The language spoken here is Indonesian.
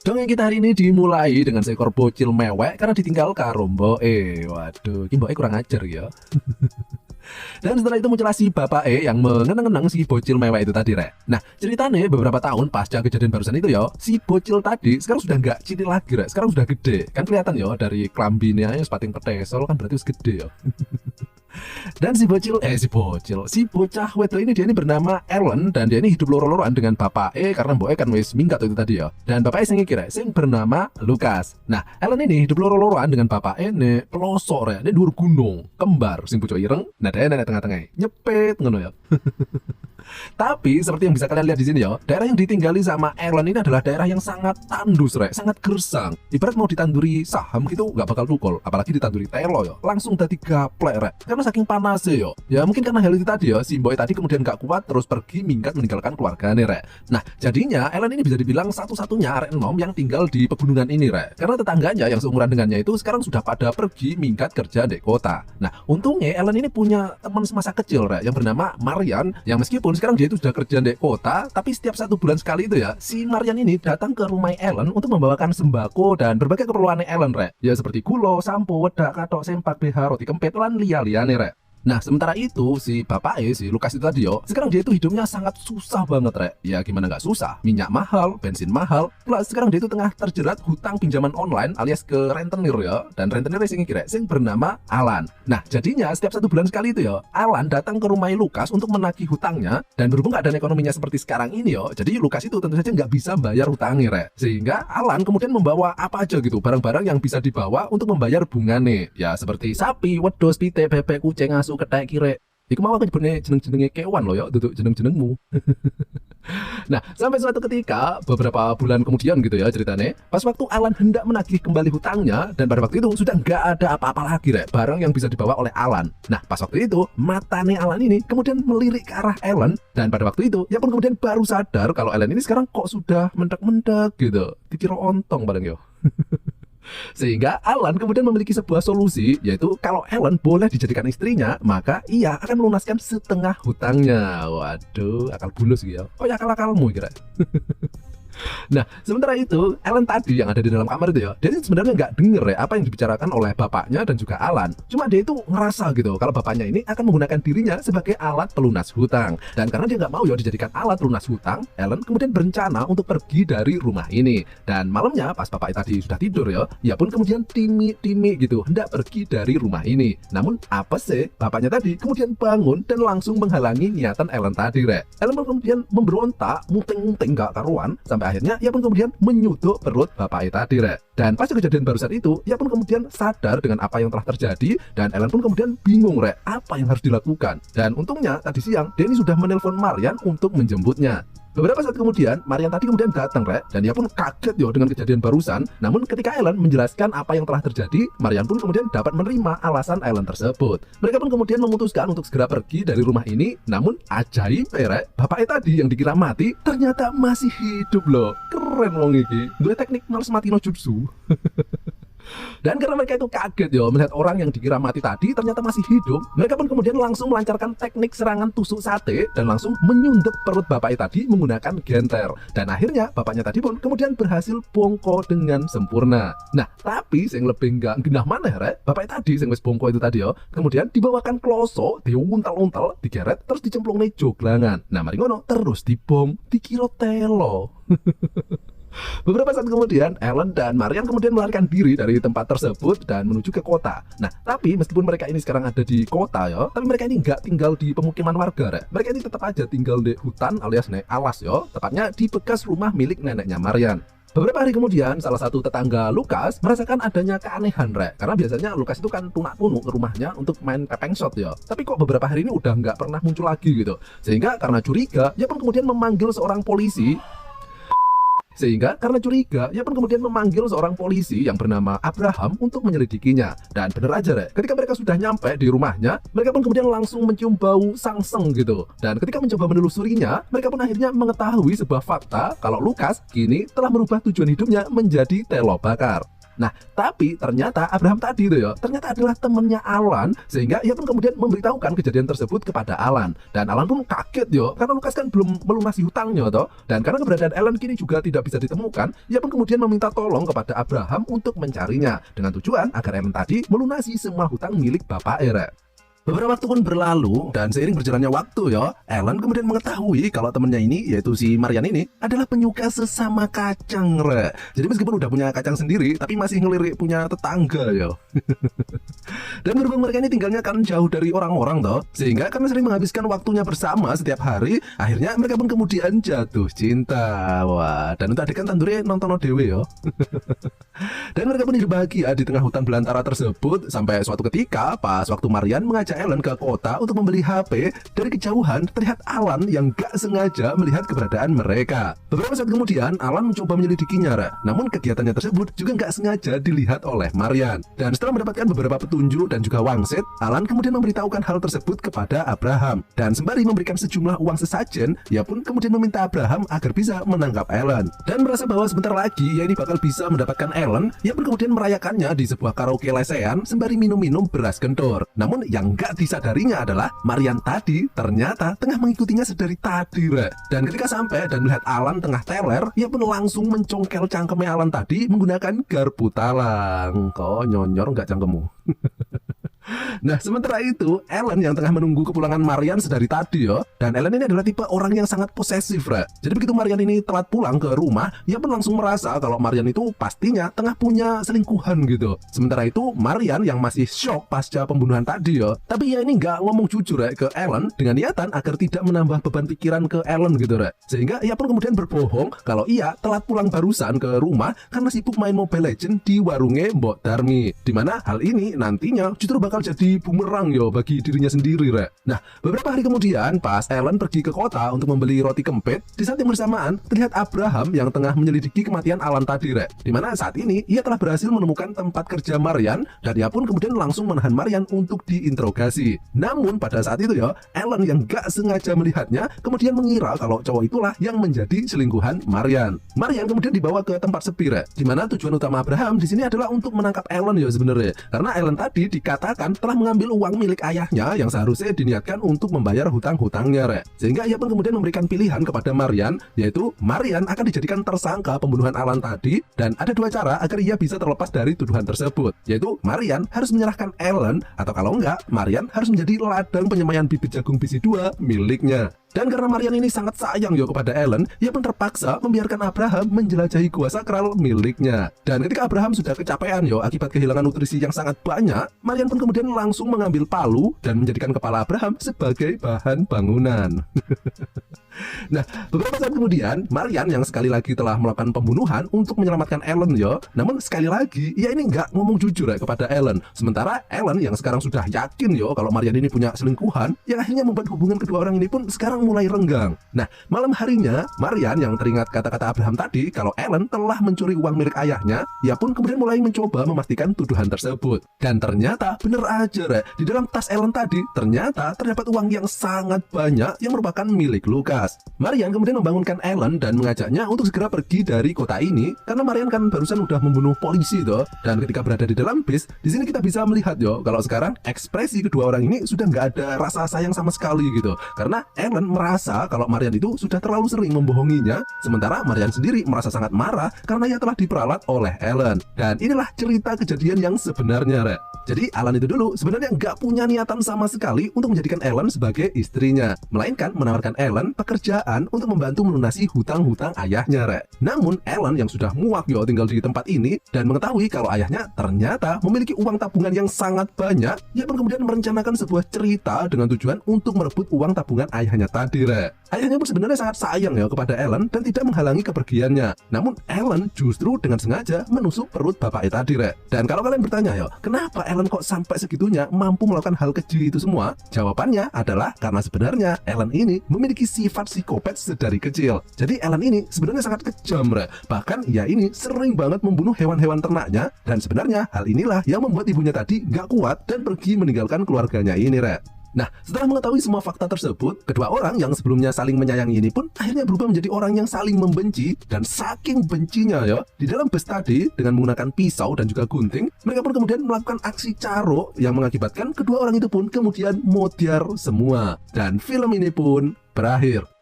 Dongeng kita hari ini dimulai dengan seekor bocil mewek karena ditinggal karo mboke. Waduh, ki mboke kurang ajar ya. Dan setelah itu muncullah si bapak yang mengenang-enang si bocil mewek itu tadi, rek. Nah, ceritanya beberapa tahun pasca kejadian barusan itu ya, si bocil tadi sekarang sudah nggak cilik lagi, rek. Sekarang sudah gede. Kan kelihatan ya dari klambinya yang sepating petesol kan berarti gede ya. Dan si bocah wedo ini dia ini bernama Ellen dan dia ini hidup loro-loroan dengan bapak karena mbok kan wis minggat itu tadi ya. Dan bapak sing iki sing bernama Lukas. Nah, Ellen ini hidup loro-loroan dengan bapak ne pelosok rek, ne dhuwur gunung, kembar sing bocah ireng, nah dia nek tengah-tengah. Nyepet ngono ya. Tapi seperti yang bisa kalian lihat di sini ya, daerah yang ditinggali sama Ellen ini adalah daerah yang sangat tandus, rek, sangat gersang. Ibarat mau ditanduri saham gitu nggak bakal tukul, apalagi ditanduri telo ya, langsung tadi gaplek, rek. Karena saking panasnya yo. Ya mungkin karena hal itu tadi ya, si boy tadi kemudian nggak kuat terus pergi minggat meninggalkan keluarganya, rek. Nah, jadinya Ellen ini bisa dibilang satu-satunya arek enom yang tinggal di pegunungan ini, rek. Karena tetangganya yang seumuran dengannya itu sekarang sudah pada pergi minggat kerja di kota. Nah, untungnya Ellen ini punya teman semasa kecil, rek, yang bernama Marian, yang meskipun sekarang dia itu sudah kerja di kota, tapi setiap 1 bulan sekali itu ya, si Marian ini datang ke rumah Ellen untuk membawakan sembako dan berbagai keperluan Ellen, rek. Ya seperti gulo, sampo, wedak, katok, sempak, BH, roti kempet, lan liya-liyane, rek. Nah, sementara itu si bapak si Lukas itu tadi yo, sekarang dia itu hidupnya sangat susah banget, rek. Ya gimana nggak susah, minyak mahal, bensin mahal, plus sekarang dia itu tengah terjerat hutang pinjaman online alias ke rentenir ya. Dan rentenir sing kira sing bernama Alan. Nah, jadinya setiap 1 bulan sekali itu ya, Alan datang ke rumah Lukas untuk menagih hutangnya. Dan berhubung keadaan ekonominya seperti sekarang ini yo, jadi Lukas itu tentu saja nggak bisa bayar hutangnya, rek. Sehingga Alan kemudian membawa apa aja gitu, barang-barang yang bisa dibawa untuk membayar bungane. Ya seperti sapi, wedhus, pite, bebek, kucing, asu, ketek, kire. Iku mau aku nyebutnya jeneng-jenenge kewan loh ya, duduk jeneng-jenengmu. Nah, sampai suatu ketika beberapa bulan kemudian gitu ya ceritanya, pas waktu Alan hendak menagih kembali hutangnya, dan pada waktu itu sudah nggak ada apa-apa lagi, rek, barang yang bisa dibawa oleh Alan. Nah, pas waktu itu matanya Alan ini kemudian melirik ke arah Ellen, dan pada waktu itu ia pun kemudian baru sadar kalau Ellen ini sekarang kok sudah mendek-mendek gitu, dikira ontong bareng yo. Sehingga Alan kemudian memiliki sebuah solusi, yaitu kalau Ellen boleh dijadikan istrinya, maka ia akan melunaskan setengah hutangnya. Waduh, akal bulus gitu ya. Oh ya, akal-akalmu kira. Nah, sementara itu Ellen tadi yang ada di dalam kamar itu ya, dia sebenarnya nggak denger ya apa yang dibicarakan oleh bapaknya dan juga Alan. Cuma dia itu ngerasa gitu kalau bapaknya ini akan menggunakan dirinya sebagai alat pelunas hutang. Dan karena dia nggak mau ya dijadikan alat pelunas hutang, Ellen kemudian berencana untuk pergi dari rumah ini. Dan malamnya pas bapaknya tadi sudah tidur ya, ia pun kemudian timi gitu hendak pergi dari rumah ini. Namun apa sih, bapaknya tadi kemudian bangun dan langsung menghalangi niatan Ellen tadi, rek. Ellen pun kemudian memberontak, muting-muting gak karuan, sampai akhirnya ia pun kemudian menyuduk perut bapaknya tadi, rek. Dan pas kejadian barusan itu, ia pun kemudian sadar dengan apa yang telah terjadi, dan Ellen pun kemudian bingung, rek, apa yang harus dilakukan. Dan untungnya tadi siang Denny sudah menelpon Marian untuk menjemputnya. Beberapa saat kemudian, Marian tadi kemudian datang, rek, dan ia pun kaget yo dengan kejadian barusan. Namun ketika Ellen menjelaskan apa yang telah terjadi, Marian pun kemudian dapat menerima alasan Ellen tersebut. Mereka pun kemudian memutuskan untuk segera pergi dari rumah ini. Namun ajaib, rek, bapaknya tadi yang dikira mati ternyata masih hidup loh. Keren wong iki. Gue teknik males mati no jutsu. Dan karena mereka itu kaget yo melihat orang yang dikira mati tadi ternyata masih hidup, mereka pun kemudian langsung melancarkan teknik serangan tusuk sate dan langsung menyundep perut bapaknya tadi menggunakan genter. Dan akhirnya bapaknya tadi pun kemudian berhasil bongko dengan sempurna. Nah, tapi yang lebih nggak genah mana, rek, bapaknya tadi yang wis bongko itu tadi yo kemudian dibawakan kloso, diuntal-untal, digeret terus dicemplung nih joglangan. Nah, mari ngono terus dibom, dikira telo. Beberapa saat kemudian, Ellen dan Marian kemudian melarikan diri dari tempat tersebut dan menuju ke kota. Nah, tapi meskipun mereka ini sekarang ada di kota ya, tapi mereka ini nggak tinggal di pemukiman warga, rek. Mereka ini tetap aja tinggal di hutan alias naik alas ya, tepatnya di bekas rumah milik neneknya Marian. Beberapa hari kemudian, salah satu tetangga Lukas merasakan adanya keanehan, rek. Karena biasanya Lukas itu kan tunak-tunuk ke rumahnya untuk main pepeng shot ya. Tapi kok beberapa hari ini udah nggak pernah muncul lagi gitu. Sehingga karena curiga, ia pun kemudian memanggil seorang polisi. Ia pun kemudian memanggil seorang polisi yang bernama Abraham untuk menyelidikinya. Dan bener aja, rek, ketika mereka sudah nyampe di rumahnya, mereka pun kemudian langsung mencium bau sangseng gitu. Dan ketika mencoba menelusurinya, mereka pun akhirnya mengetahui sebuah fakta kalau Lukas kini telah merubah tujuan hidupnya menjadi telo bakar. Nah, tapi ternyata Abraham tadi itu ya, ternyata adalah temannya Alan, sehingga ia pun kemudian memberitahukan kejadian tersebut kepada Alan. Dan Alan pun kaget yo, karena Lukas kan belum melunasi hutangnya toh. Dan karena keberadaan Alan kini juga tidak bisa ditemukan, ia pun kemudian meminta tolong kepada Abraham untuk mencarinya, dengan tujuan agar Alan tadi melunasi semua hutang milik bapak Ere. Beberapa waktu pun berlalu dan seiring berjalannya waktu ya, Alan kemudian mengetahui kalau temennya ini, yaitu si Marian ini, adalah penyuka sesama kacang, re. Jadi meskipun udah punya kacang sendiri, tapi masih ngelirik punya tetangga ya. Dan berhubung mereka ini tinggalnya kan jauh dari orang-orang toh, sehingga karena sering menghabiskan waktunya bersama setiap hari, akhirnya mereka pun kemudian jatuh cinta. Wah, dan untuk adegan tandure nonton dewe ya. Dan mereka pun hidup bahagia di tengah hutan belantara tersebut sampai suatu ketika pas waktu Marian mengajak Alan ke kota untuk membeli HP, dari kejauhan terlihat Alan yang gak sengaja melihat keberadaan mereka. Beberapa saat kemudian Alan mencoba menyelidikinya, namun kegiatannya tersebut juga gak sengaja dilihat oleh Marian. Dan setelah mendapatkan beberapa petunjuk dan juga wangsit, Alan kemudian memberitahukan hal tersebut kepada Abraham. Dan sembari memberikan sejumlah uang sesajen, ia pun kemudian meminta Abraham agar bisa menangkap Alan. Dan merasa bahwa sebentar lagi ia ini bakal bisa mendapatkan Alan, ia pun kemudian merayakannya di sebuah karaoke lesehan sembari minum-minum beras kentor. Namun yang gak disadarinya adalah Marian tadi ternyata tengah mengikutinya sedari tadi, re. Dan ketika sampai dan melihat Alan tengah teler, ia pun langsung mencongkel cangkemnya Alan tadi menggunakan garpu talang. Kok nyonyor nggak cangkemmu? Nah, sementara itu, Alan yang tengah menunggu kepulangan Marian sedari tadi ya. Dan Alan ini adalah tipe orang yang sangat posesif, re. Jadi begitu Marian ini telat pulang ke rumah, ia pun langsung merasa kalau Marian itu pastinya tengah punya selingkuhan gitu. Sementara itu, Marian yang masih shock pasca pembunuhan tadi ya, tapi ia ini nggak ngomong jujur ya ke Alan dengan niatan agar tidak menambah beban pikiran ke Alan gitu, re. Sehingga ia pun kemudian berbohong kalau ia telat pulang barusan ke rumah karena sibuk main Mobile Legends di warungnya Mbok Darmi. Dimana hal ini nantinya justru bakal jadi bumerang yo bagi dirinya sendiri, re. Nah, beberapa hari kemudian pas Alan pergi ke kota untuk membeli roti kempit, di saat yang bersamaan terlihat Abraham yang tengah menyelidiki kematian Alan tadi, re. Dimana saat ini ia telah berhasil menemukan tempat kerja Marian dan ia pun kemudian langsung menahan Marian untuk diinterogasi. Namun pada saat itu ya, Alan yang gak sengaja melihatnya kemudian mengira kalau cowok itulah yang menjadi selingkuhan Marian. Marian kemudian dibawa ke tempat sepi, re. Dimana tujuan utama Abraham di sini adalah untuk menangkap Alan ya sebenarnya. Karena Alan tadi dikatakan telah mengambil uang milik ayahnya yang seharusnya diniatkan untuk membayar hutang-hutangnya, re. Sehingga ia pun kemudian memberikan pilihan kepada Marian, yaitu Marian akan dijadikan tersangka pembunuhan Alan tadi, dan ada dua cara agar ia bisa terlepas dari tuduhan tersebut, yaitu Marian harus menyerahkan Alan, atau kalau enggak, Marian harus menjadi ladang penyemayan bibit jagung biji 2 miliknya. Dan karena Marian ini sangat sayang yo kepada Alan, ia pun terpaksa membiarkan Abraham menjelajahi gua sakral miliknya. Dan ketika Abraham sudah kecapean yo akibat kehilangan nutrisi yang sangat banyak, Marian pun kemudian langsung mengambil palu dan menjadikan kepala Abraham sebagai bahan bangunan. Nah, beberapa saat kemudian, Marian yang sekali lagi telah melakukan pembunuhan untuk menyelamatkan Alan yo. Namun sekali lagi, ia ini nggak ngomong jujur ya kepada Alan. Sementara Alan yang sekarang sudah yakin yo kalau Marian ini punya selingkuhan, yang akhirnya membuat hubungan kedua orang ini pun sekarang mulai renggang. Nah, malam harinya, Marian yang teringat kata-kata Abraham tadi kalau Alan telah mencuri uang milik ayahnya, ia pun kemudian mulai mencoba memastikan tuduhan tersebut. Dan ternyata bener aja, re. Di dalam tas Alan tadi ternyata terdapat uang yang sangat banyak yang merupakan milik Lukas. Marian kemudian membangunkan Alan dan mengajaknya untuk segera pergi dari kota ini karena Marian kan barusan udah membunuh polisi toh. Dan ketika berada di dalam bis, di sini kita bisa melihat yo kalau sekarang ekspresi kedua orang ini sudah nggak ada rasa sayang sama sekali gitu. Karena Alan merasa kalau Marian itu sudah terlalu sering membohonginya, sementara Marian sendiri merasa sangat marah karena ia telah diperalat oleh Alan. Dan inilah cerita kejadian yang sebenarnya, re. Jadi Alan itu dulu sebenarnya nggak punya niatan sama sekali untuk menjadikan Alan sebagai istrinya, melainkan menawarkan Alan pekerjaan untuk membantu melunasi hutang-hutang ayahnya, re. Namun Alan yang sudah muak yo tinggal di tempat ini dan mengetahui kalau ayahnya ternyata memiliki uang tabungan yang sangat banyak, ia pun kemudian merencanakan sebuah cerita dengan tujuan untuk merebut uang tabungan ayahnya tadi, re. Ayahnya pun sebenarnya sangat sayang ya kepada Alan dan tidak menghalangi kepergiannya. Namun Alan justru dengan sengaja menusuk perut bapaknya tadi, re. Dan kalau kalian bertanya yo, kenapa Alan kok sampai segitunya mampu melakukan hal keji itu semua? Jawabannya adalah karena sebenarnya Alan ini memiliki sifat psikopat sedari kecil. Jadi Alan ini sebenarnya sangat kejam, re. Bahkan ia ini sering banget membunuh hewan-hewan ternaknya, dan sebenarnya hal inilah yang membuat ibunya tadi gak kuat dan pergi meninggalkan keluarganya ini, re. Nah, setelah mengetahui semua fakta tersebut, kedua orang yang sebelumnya saling menyayangi ini pun akhirnya berubah menjadi orang yang saling membenci. Dan saking bencinya ya, di dalam bus tadi dengan menggunakan pisau dan juga gunting, mereka pun kemudian melakukan aksi caro yang mengakibatkan kedua orang itu pun kemudian modiar semua. Dan film ini pun berakhir.